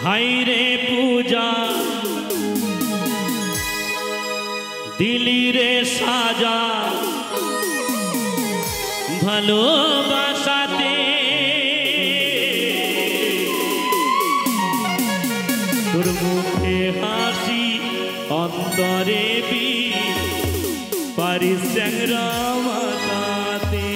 हाय रे पूजा दिली रे साजा ভালোবাসাতে তোর মুখে হাসি অন্তরে পারিস চ্যাংরা মাতাতে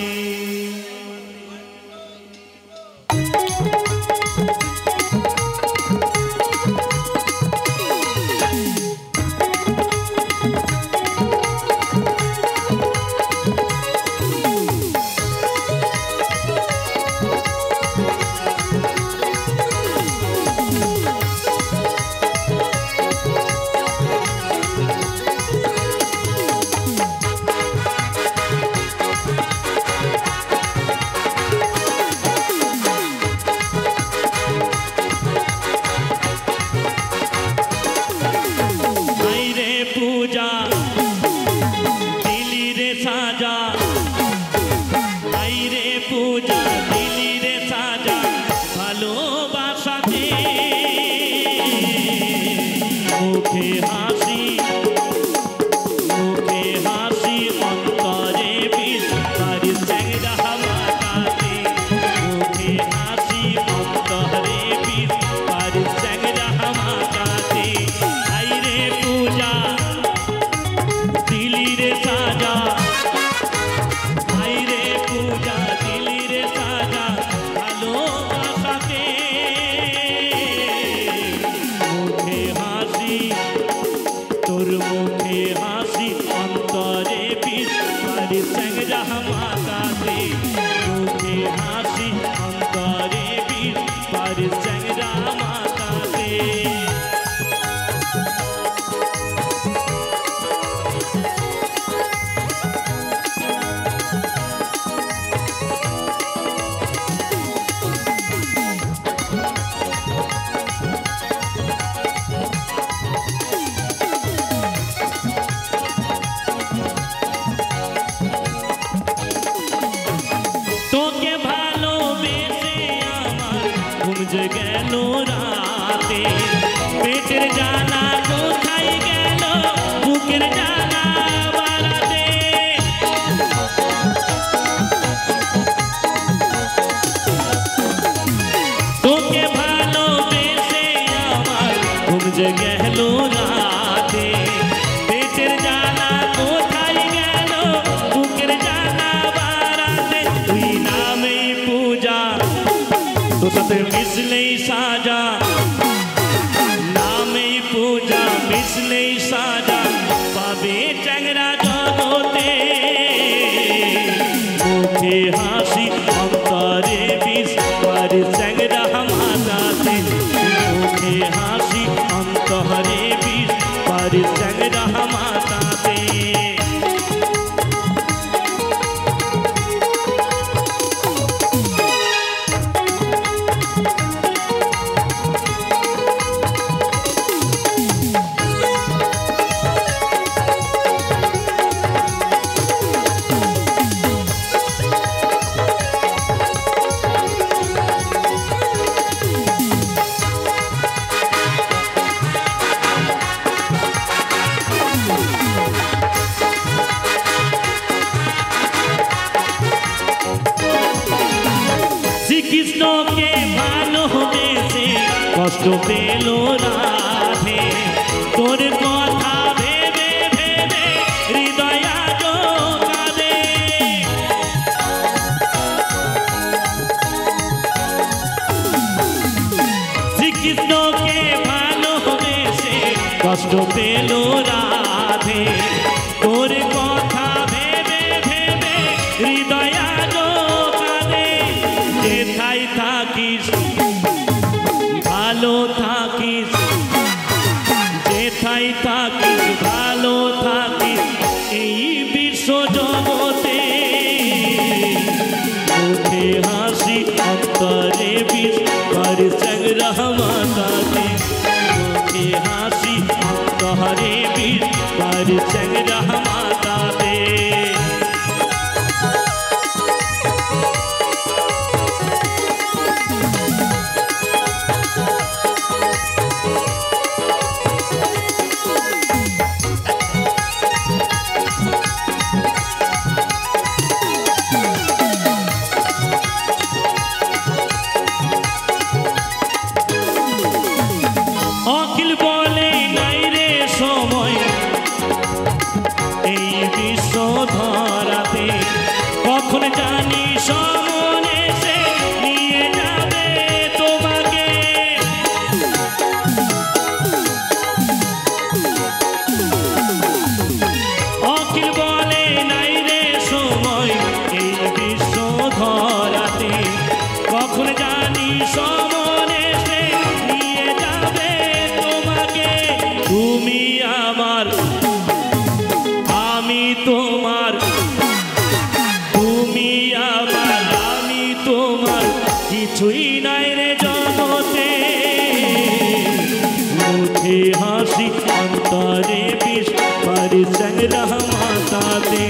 মুখে হাসি অন্তরে বিষ পারি চ্যাংরা মাতাতে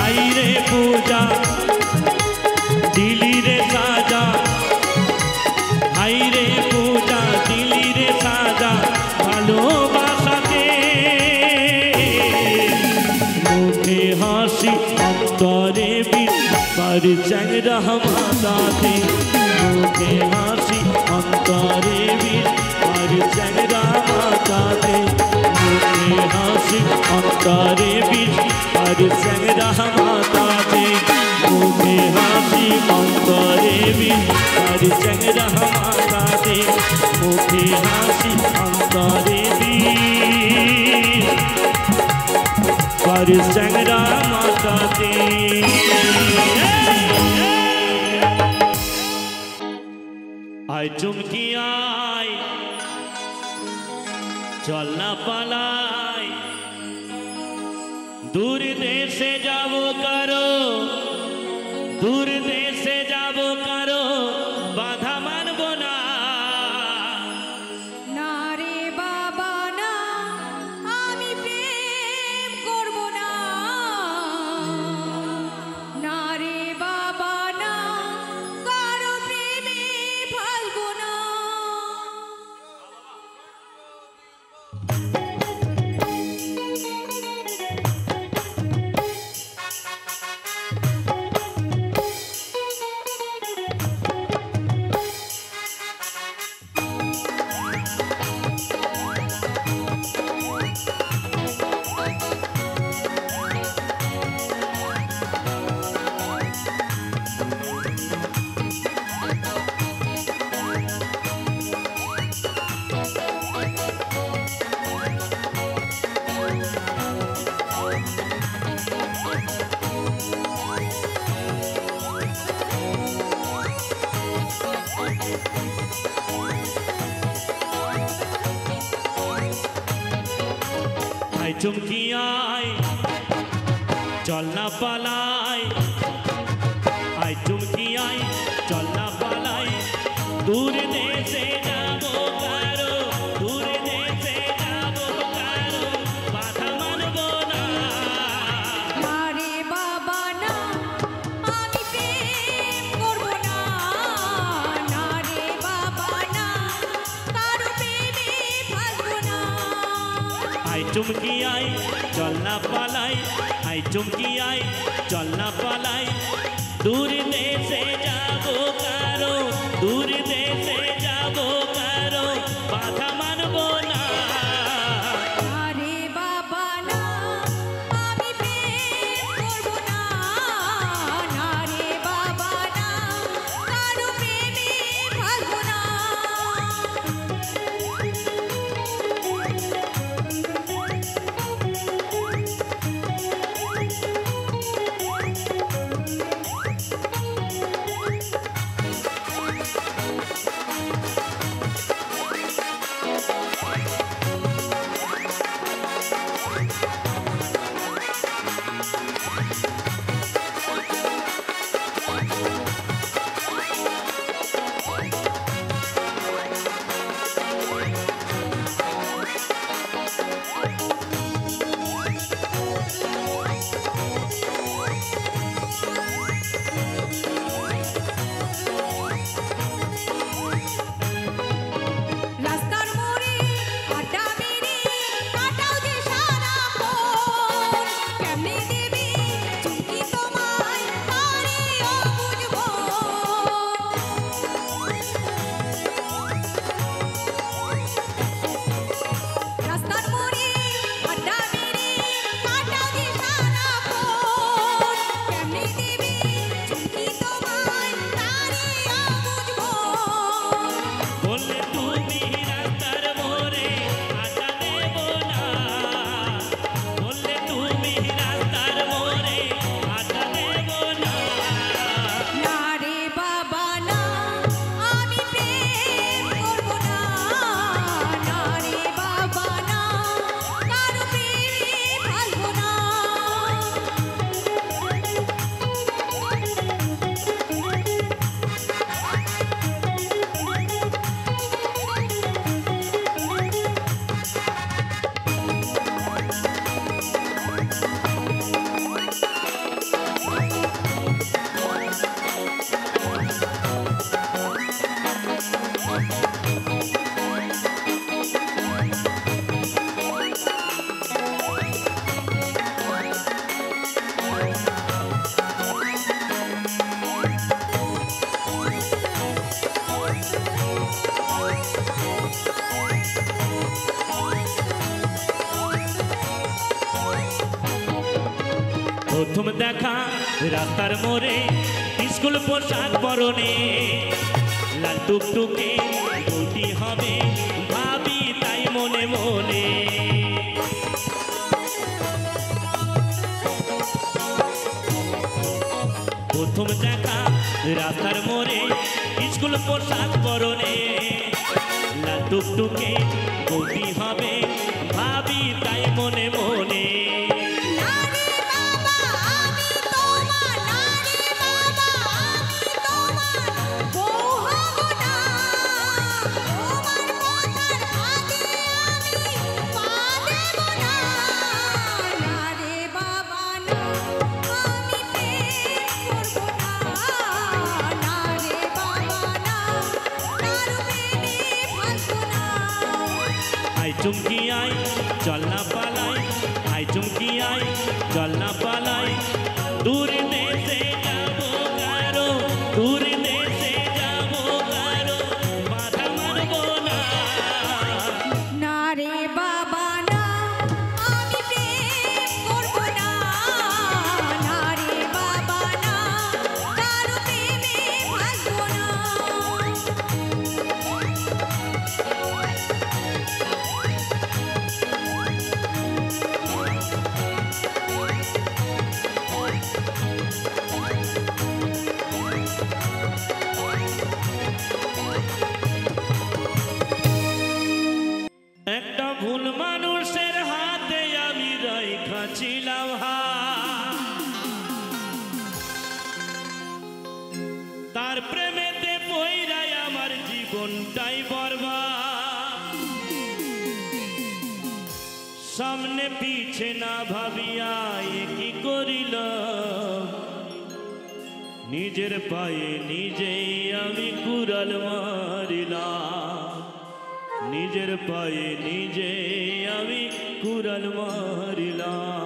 আইরে পূজা দিলি রে সাজা আইরে পূজা দিলি রে সাজা ভালোবাসাতে মুখে হাসি অন্তরে বিষ পারি চ্যাংরা মাতাতে মুখে হাসি অন্তরে বিষ পারি চ্যাংরা মাতাতে মুখে হাসি অন্তরে বিষ পারি চ্যাংরা মাতাতে মুখে হাসি অন্তরে বিষ পারি চ্যাংরা মাতাতে মুখে হাসি অন্তরে বিষ পারি চ্যাংরা মাতাতে আয় চুমকি আয় চল না পালাই দূর দেশে যাব কারো দূর দেশে যাব কারো বাধা মানব না না রে বাবা না আমি প্রেম করব না না রে বাবা না কারো প্রেমে ফেলবো না আয় চুমকি আয় চল না পালাই আয় চুমকি আয় চল না পালাই দূর দেশে যাব কারো দূর দেশে যাব কারো বাধা মানব না না রে বাবা না আমি প্রেম করব না না রে বাবা না কারো প্রেমে ফেলবো না আয় চুমকি আয় চল না পালাই আয় চুমকি আয় চল না পালাই দূর দেশে যাব কারো দূর দেশে যাব কারো বাধা মানব না না রে বাবা না আমি প্রেম করব না না রে বাবা না কারো প্রেমে ফেলবো না প্রথম দেখা রাস্তার মোড়ে স্কুল পোশাক পরনে লাল টুকটুকে বউটি হবে ভাবি তাই মনে মনে প্রথম দেখা রাস্তার মোড়ে স্কুল পোশাক পরনে লাল টুকটুকে বউটি হবে ভাবি তাই মনে মনে चुमकी आई चलना पालाई आई चुमकी आई चलना पालाई दूर देशे जाबो कारो दूर देशे जाबो कारो बाधा मानबो ना ना रे बाबा ना आमी प्रेम करबो ना ना रे बाबा ना कारो प्रेमे भासबो ना একটা ভুল মানুষের হাতে আমি রাইখা ছিলাম তার প্রেমেতে পইরাই আমার জীবনটাই বরবাদ সামনে পিছে না ভাবিয়া কি করিল নিজের পায়ে নিজেই আমি কুড়াল মারিলাম নিজের পায়ে নিজে আমি কুড়াল মারিলাম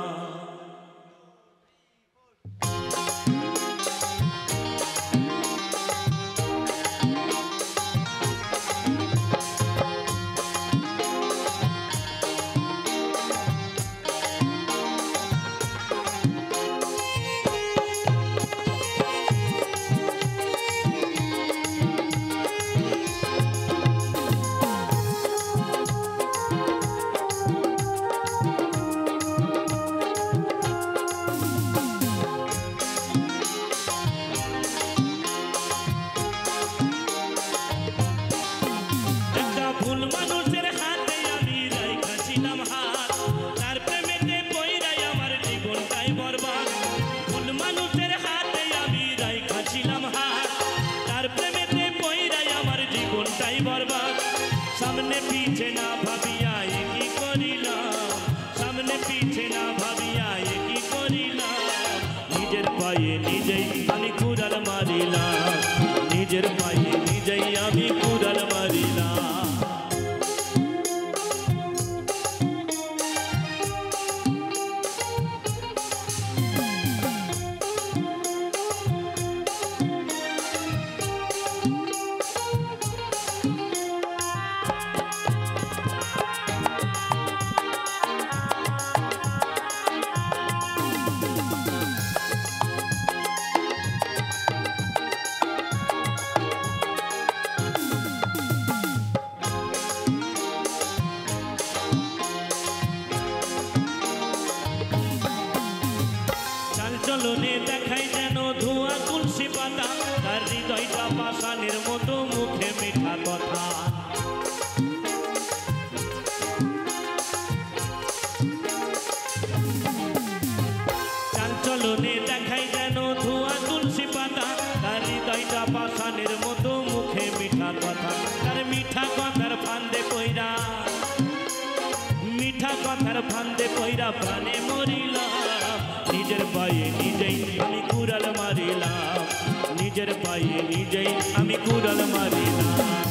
सामने पीछे ना भाबिया की करिला सामने पीछे ना भाबिया की करिला निजेर पाये निजेई आमी कुड़ाल मारिला निजेर पाये निजेई आमी कुड़ाल मारिला চলনে দেখাই যেন ধোঁয়া তুলসী পাতা তার হৃদয়টা পাষাণের মতো মুখে মিঠা কথা চলনে দেখাই যেন ধোঁয়া তুলসী পাতা তার হৃদয়টা পাষাণের মতো মুখে মিঠা কথা তার মিঠা কথার ফান্দে কইরা মিঠা কথার ফান্দে কইরা প্রাণে মরিলাম নিজের পায়ে নিজেই আমি কুড়াল মারিলাম নিজের পায়ে নিজেই আমি কুড়াল মারিলাম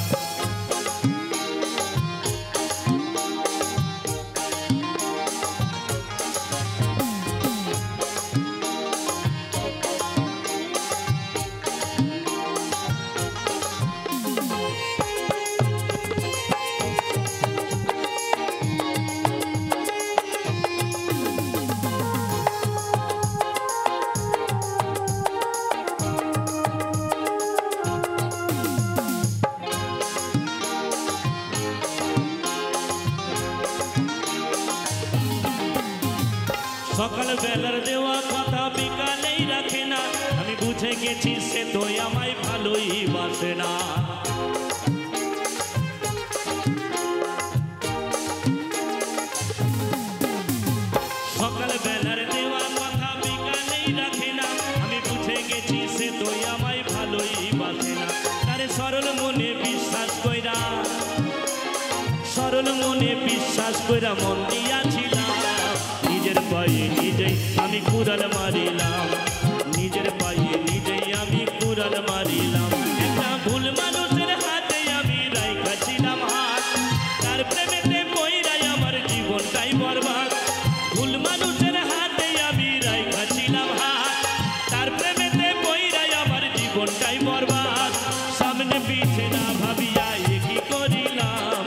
সকাল বেলার দেওয়া কথা বিকালেই রাখে না, আমি বুঝে গেছি সে তো আমায় ভালোই বাসে না। সকাল বেলার দেওয়া কথা বিকালেই রাখে না, আমি বুঝে গেছি সে তো আমায় ভালোই বাসে না। তারে সরল মনে বিশ্বাস কইরা, সরল মনে বিশ্বাস কইরা মন দিয়াছিলাম, নিজের পায়ে নিজেই আমি কুড়াল মারিলাম, নিজের পায়ে নিজেই আমি কুড়াল মারিলাম। একটা ভুল মানুষের হাতে আমি রাইখাছিলাম হাত, তার প্রেমেতে পইরাই আমার জীবনটাই বরবাদ। ভুল মানুষের হাতে আমি রাইখাছিলাম হাত, তার প্রেমেতে পইরাই আমার জীবনটাই বরবাদ। সামনে পিছে না ভাবিয়া এ কি করিলাম,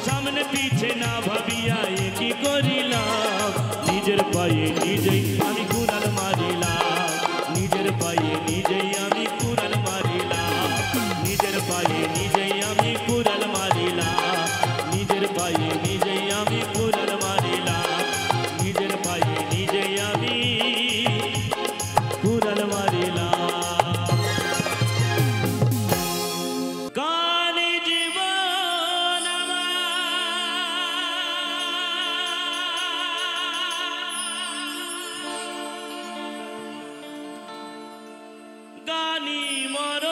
সামনে পিছে না ভাবিয়া এ কি করিলাম, নিজের পায়ে নিজেই আমি কুড়াল মারিলাম, নিজের পায়ে নিজেই আমি কুড়াল মারিলাম, নিজের পায়ে নিজেই আমি কুড়াল মারিলাম, নিজের পায়ে নিজেই আমি কুড়াল মারিলাম, নিজের পায়ে নিজেই আমি কুড়াল মারিলাম। গানে জীবন গানি মর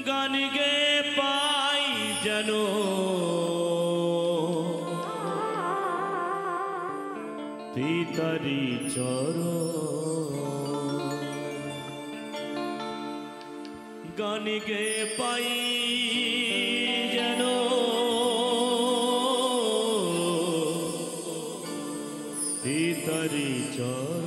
গান গে পাই যেন পিতারি চরণ, গান গে পাই যেন পিতারি চরণ।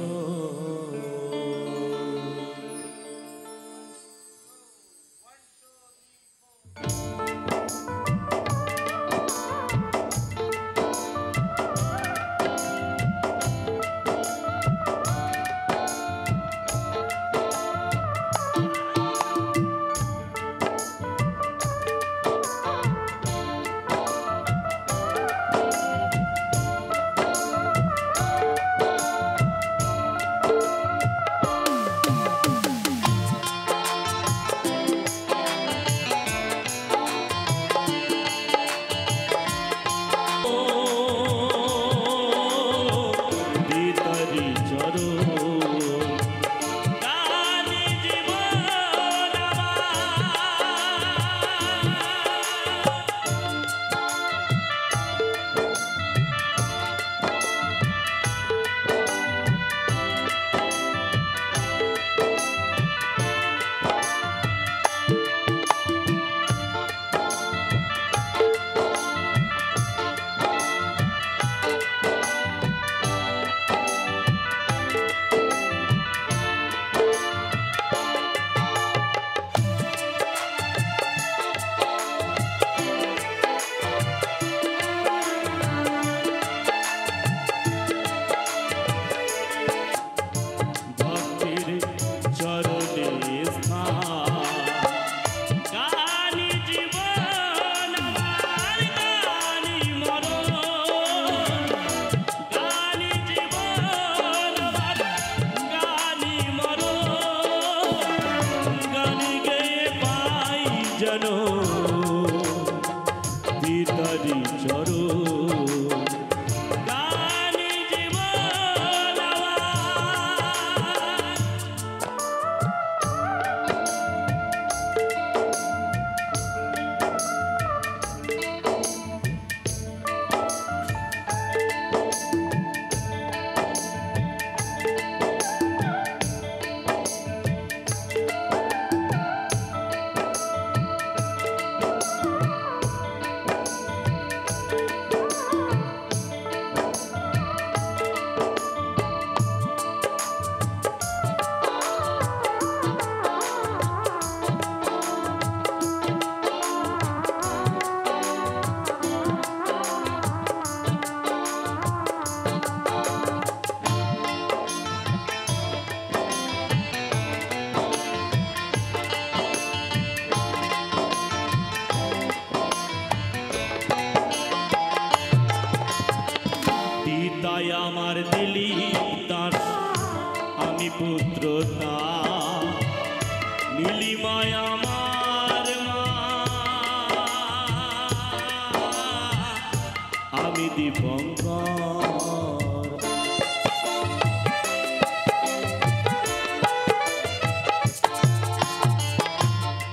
দীপঙ্কর।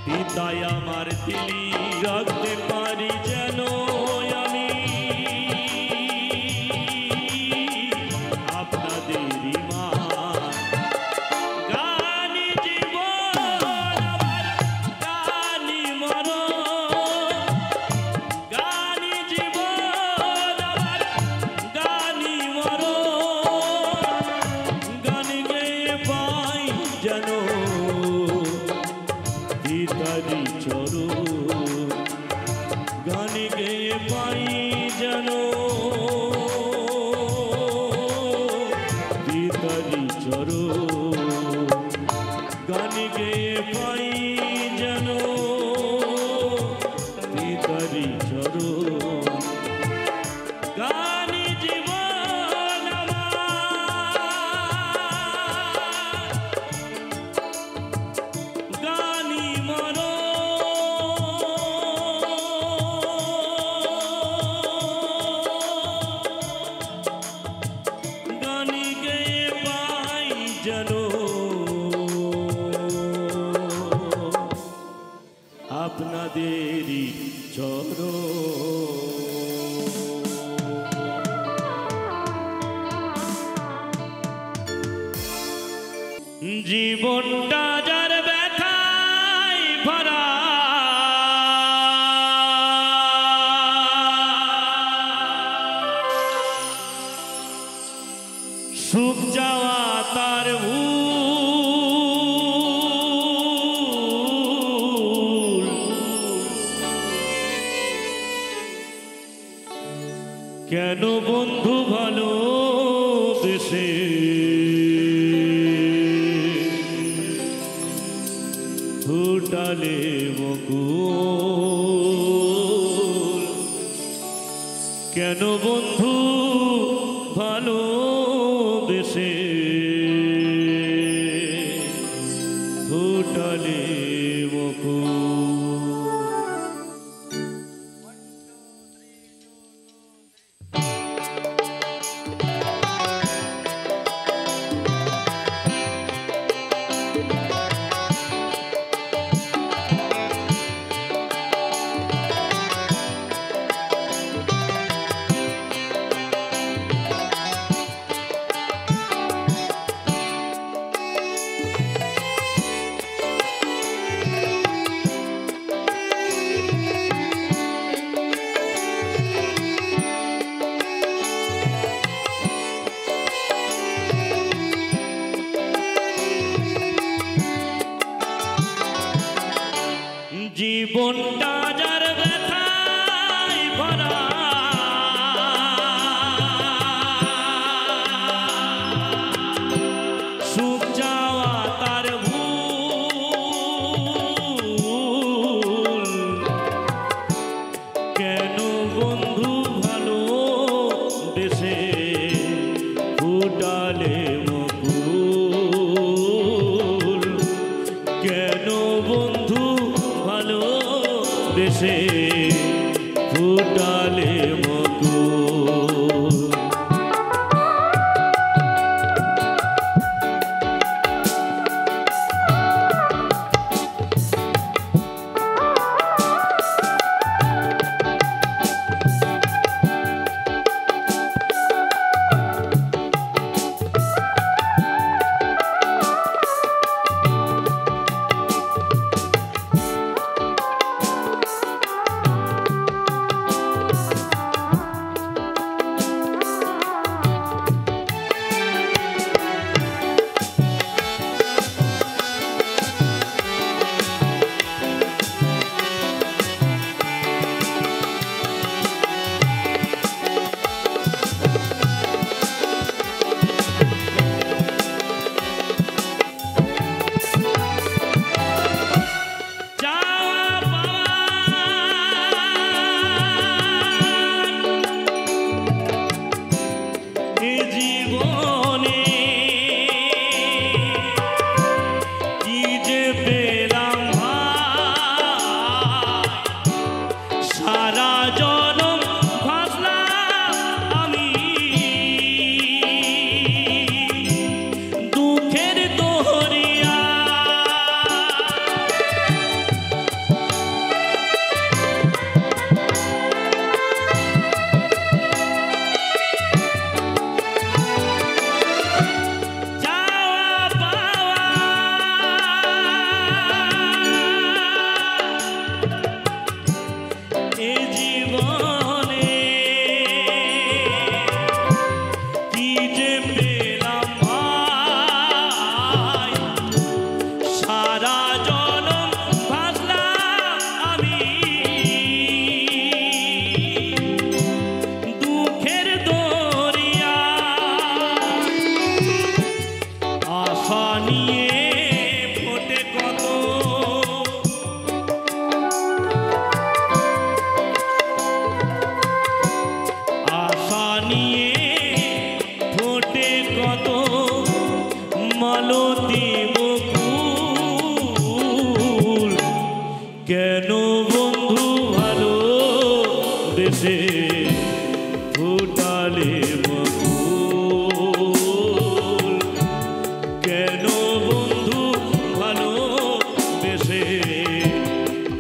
পিতায় আমার তিলি রাখতে পারি যেন আমি আপনাদেরই মা। গানি জীবন আমার, গানি মরণ, গানি জীবন আমার, গানি মরণ, গান গেয়ে পাই যেন পিতারি চরণ, গান গেয়ে পাই যেন পিতারি চরণ, গান গেয়ে পাই যেন পিতারি চরণ। গানি জীবন আমার, গানি মরণ, গানি গেয়ে পাই যেন আপনাদেরই চরণ। জীবনটা যার ব্যথায় ভরা, সুখ যাওয়া তার ভুল, কেন বন্ধু ভালোবেসে ফুটালে বকুল, কেন বন্ধু ভালোবেসে ফুটালে বকুল। জীবনটা যার ব্যথায় ভরা, সুখ যাওয়া তার ভুল, কেন বন্ধু ভালোবেসে ফুটালে বকুল, কেন বন্ধু ভালোবেসে ফুটালে বকুল। কত আশা নিয়ে ফোটে কত মালতী বকুল কেন বন্ধু ভালো দেশে ফুটালে বকুল কেন বন্ধু ভালো দেশে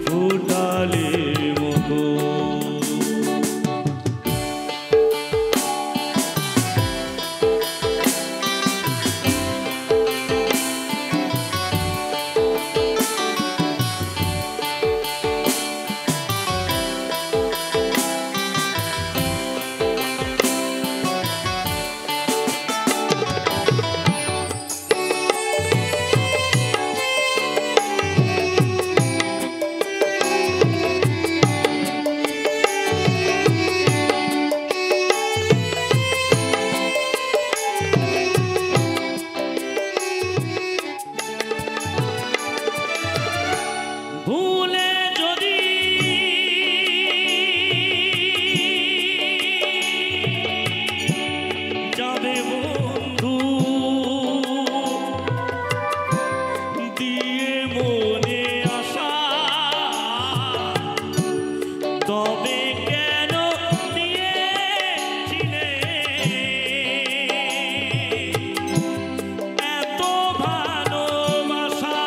ফুটালে বকুল ভুলে যদি যাবে বন্ধু দিয়ে মনে আশা তবে কেন দিয়েছিলে এত ভালোবাসা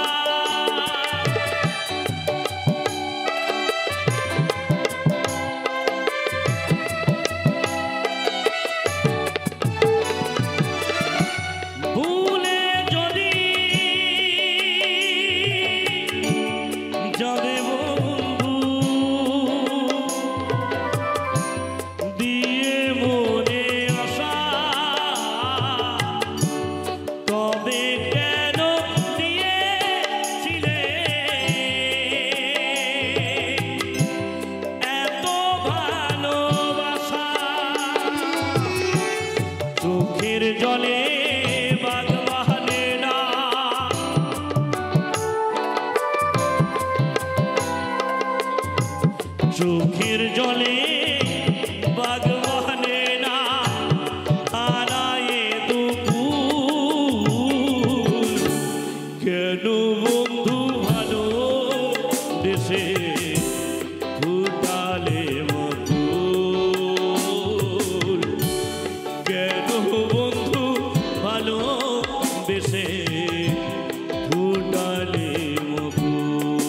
ভুলে যদি যাবে বন্ধু দিয়ে মনে আশা তবে কেন দিয়েছিলে এত ভালোবাসা চোখের জলে বাগবাহানে না চোখের জলে বাগবাহানে না হারায়ে দুকুল কেন বন্ধু ভালো দেশে ফুটালে বকুল কেন বন্ধু ভালো দেশে ফুটালে বকুল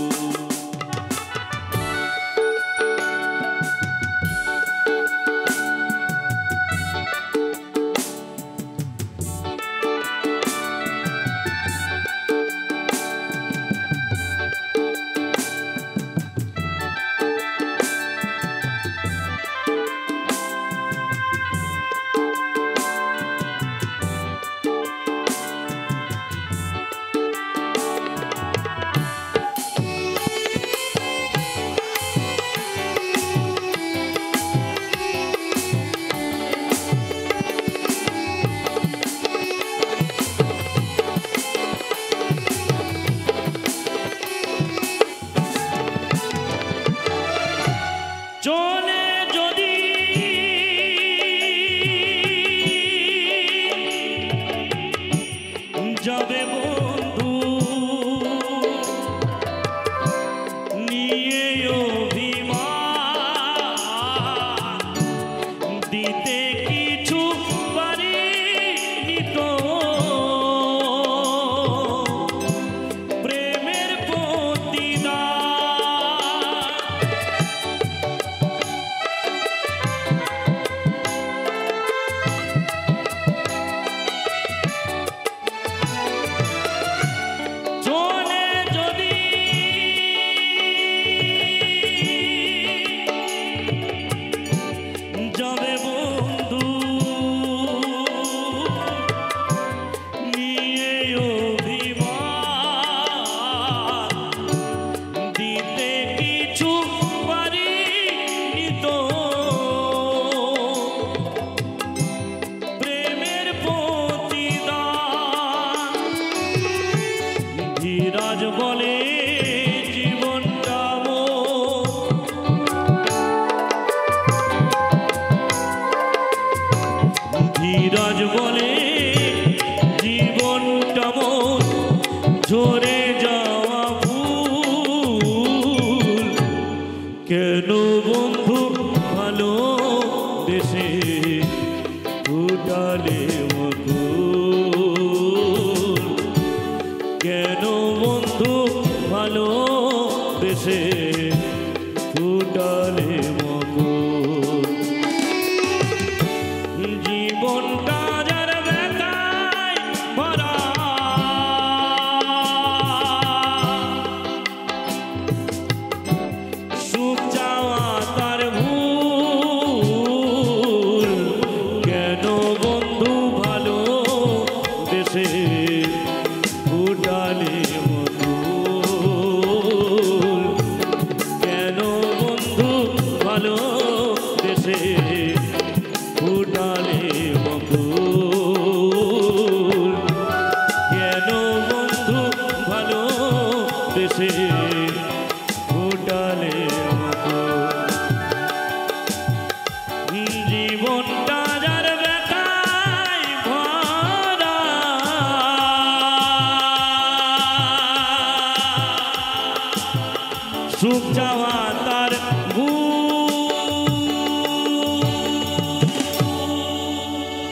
বন্ধু ভালো দেশে ফুটালে মধুর জীবনটা যার ব্যথায় ভরা সুখ চাওয়া তার ভুল কেন বন্ধু ভালো দেশে ফুটালে মধুর কেন বন্ধু ভালো দেশে ফুটালে মধুর কেন বন্ধু ভালো দেশে ফুটালে মধুর জীবনটা যার ব্যথায় ভরা সুখ চাওয়া